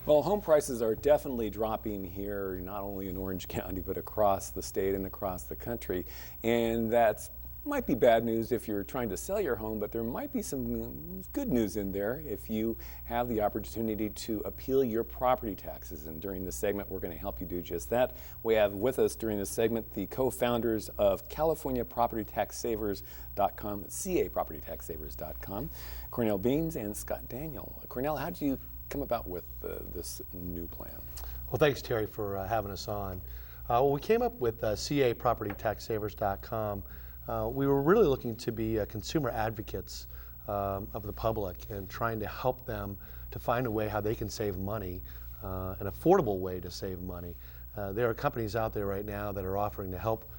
Well, home prices are definitely dropping here, not only in Orange County, but across the state and across the country. And that's might be bad news if you're trying to sell your home, but there might be some good news in there if you have the opportunity to appeal your property taxes. And during this segment, we're going to help you do just that. We have with us during this segment the co-founders of CaliforniaPropertyTaxSavers.com, CAPropertyTaxSavers.com, Cornell Beans and Scott Daniel. Cornell, how did you come about with this new plan? Well, thanks, Terry, for having us on. Well, we came up with CAPropertyTaxSavers.com. We were really looking to be consumer advocates of the public and trying to help them to find a way how they can save money, an affordable way to save money. There are companies out there right now that are offering to help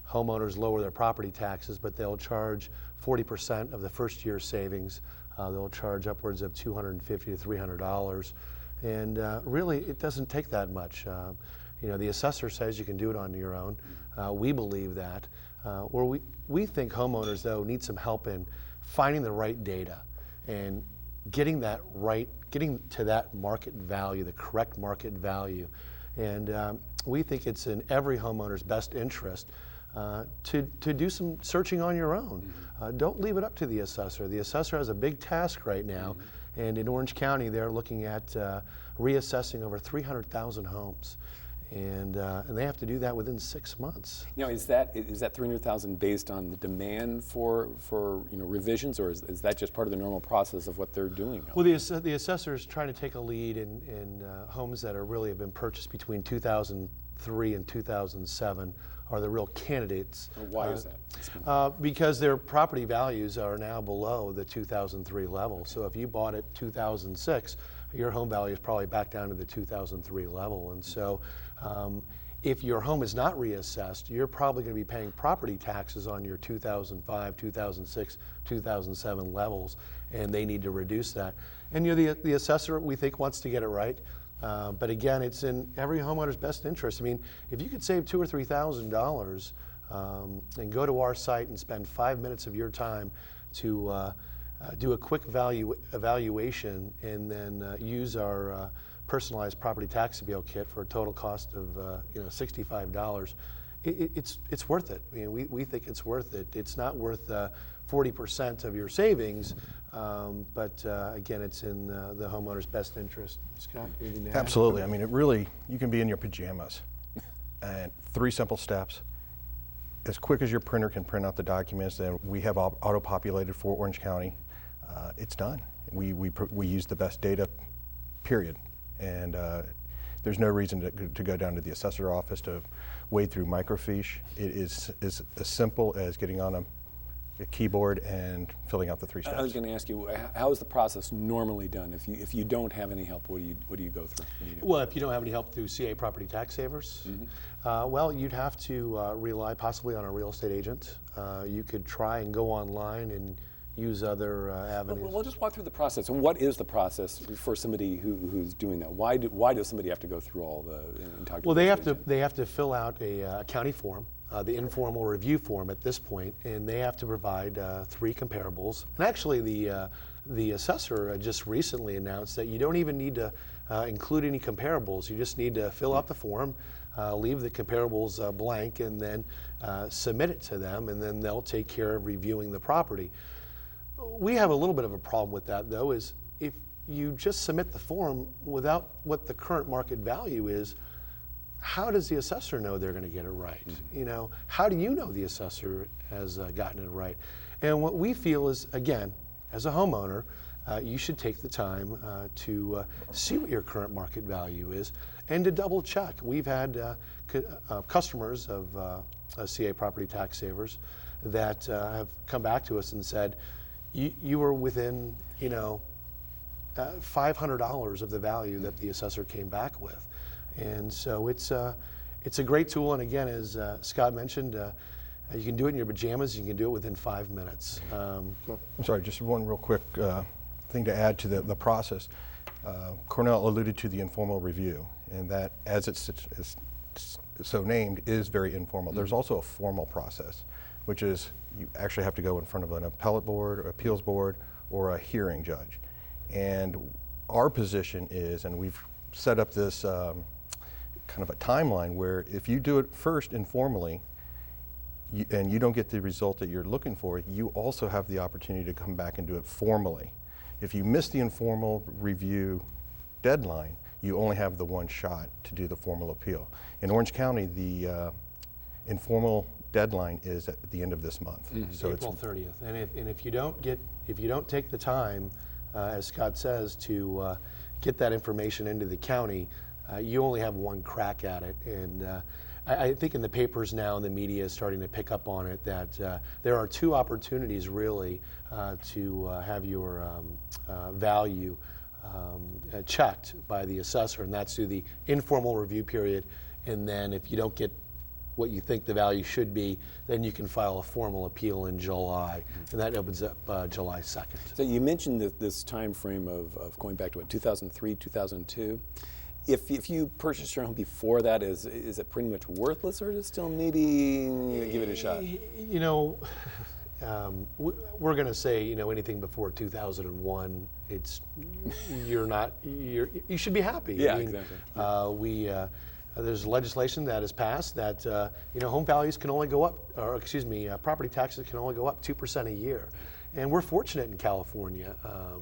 homeowners lower their property taxes, but they'll charge 40% of the first year's savings. They'll charge upwards of $250 to $300. And really, it doesn't take that much. The assessor says you can do it on your own. We believe that. Where we think homeowners, though, need some help in finding the right data and getting to that market value, the correct market value. And we think it's in every homeowner's best interest to do some searching on your own. Don't leave it up to the assessor. The assessor has a big task right now, and in Orange County, they're looking at reassessing over 300,000 homes. And they have to do that within 6 months. Now, is that 300,000 based on the demand for revisions, or is that just part of the normal process of what they're doing? Well, the assessor is trying to take a lead in homes that have been purchased between 2003 and 2007 are the real candidates. Why is that? Because their property values are now below the 2003 level. So if you bought it 2006, your home value is probably back down to the 2003 level. And so if your home is not reassessed, you're probably going to be paying property taxes on your 2005, 2006, 2007 levels, and they need to reduce that. And the assessor, we think, wants to get it right. But again, it's in every homeowner's best interest. I mean, if you could save $2,000 or $3,000 and go to our site and spend 5 minutes of your time to do a quick evaluation and then use our personalized property tax appeal kit for a total cost of $65, it's worth it. I mean, we think it's worth it. It's not worth 40% of your savings, but again, it's in the homeowner's best interest. Scott, anything to add? Absolutely. I mean, you can be in your pajamas, and 3 simple steps. As quick as your printer can print out the documents, then we have auto-populated for Orange County. It's done. We use the best data, period. And there's no reason to go down to the assessor office to wade through microfiche. It is as simple as getting on a keyboard and filling out the 3 steps. I was going to ask you, how is the process normally done? If you don't have any help, what do you go through? Well, if you don't have any help through CA Property Tax Savers, well, you'd have to rely possibly on a real estate agent. You could try and go online and use other avenues. Well, just walk through the process. And what is the process for somebody who's doing that? Why does somebody have to go through all and talk to? Well, they have to fill out a county form, the informal review form at this point, and they have to provide 3 comparables. And actually, the assessor just recently announced that you don't even need to include any comparables. You just need to fill out the form, leave the comparables blank, and then submit it to them, and then they'll take care of reviewing the property. We have a little bit of a problem with that, though, is if you just submit the form without what the current market value is, how does the assessor know they're going to get it right? How do you know the assessor has gotten it right? And what we feel is, again, as a homeowner, you should take the time to see what your current market value is and to double check. We've had customers of CA Property Tax Savers that have come back to us and said, you were within, $500 of the value that the assessor came back with. And so it's a great tool. And again, as Scott mentioned, you can do it in your pajamas. You can do it within 5 minutes. I'm sorry, just one real quick thing to add to the process. Cornell alluded to the informal review, and that, as it's so named, is very informal. There's also a formal process, which is you actually have to go in front of an appellate board, or appeals board, or a hearing judge. And our position is, and we've set up this kind of a timeline where if you do it first informally, and you don't get the result that you're looking for, you also have the opportunity to come back and do it formally. If you miss the informal review deadline, you only have the one shot to do the formal appeal. In Orange County, the informal deadline is at the end of this month. So April 30th. And if you don't take the time, as Scott says, to get that information into the county, you only have one crack at it. And I think in the papers now and the media is starting to pick up on it that there are two opportunities really to have your value checked by the assessor, and that's through the informal review period. And then if you don't get what you think the value should be, then you can file a formal appeal in July, and that opens up July 2nd. So you mentioned this time frame of going back to what, 2003, 2002. If you purchase your home before that, is it pretty much worthless, or is it still maybe give it a shot? You know, we're going to say, you know, anything before 2001, you should be happy. Yeah, I mean, exactly. There's legislation that has passed that you know, home values can only go up, or excuse me, property taxes can only go up 2% a year, and we're fortunate in California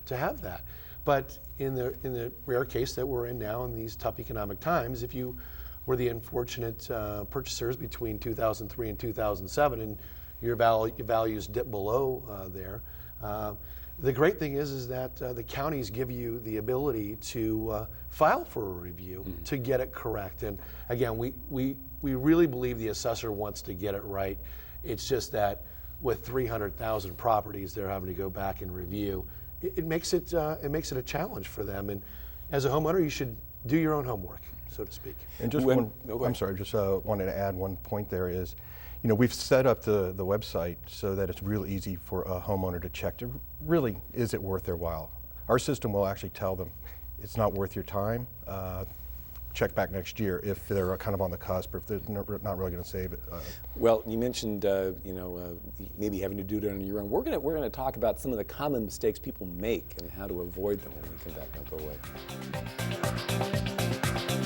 to have that. But in the rare case that we're in now in these tough economic times, if you were the unfortunate purchasers between 2003 and 2007, and your values dip below there, the great thing is that the counties give you the ability to file for a review to get it correct. And again, we really believe the assessor wants to get it right. It's just that with 300,000 properties, they're having to go back and review. It makes it a challenge for them. And as a homeowner, you should do your own homework, so to speak. And just I'm sorry, just wanted to add one point there is, you know, we've set up the website so that it's real easy for a homeowner to check to really, is it worth their while? Our system will actually tell them it's not worth your time. Check back next year if they're kind of on the cusp, or if they're not really going to save it. Well, you mentioned you know, maybe having to do it on your own. We're gonna talk about some of the common mistakes people make and how to avoid them when we come back. Don't go away.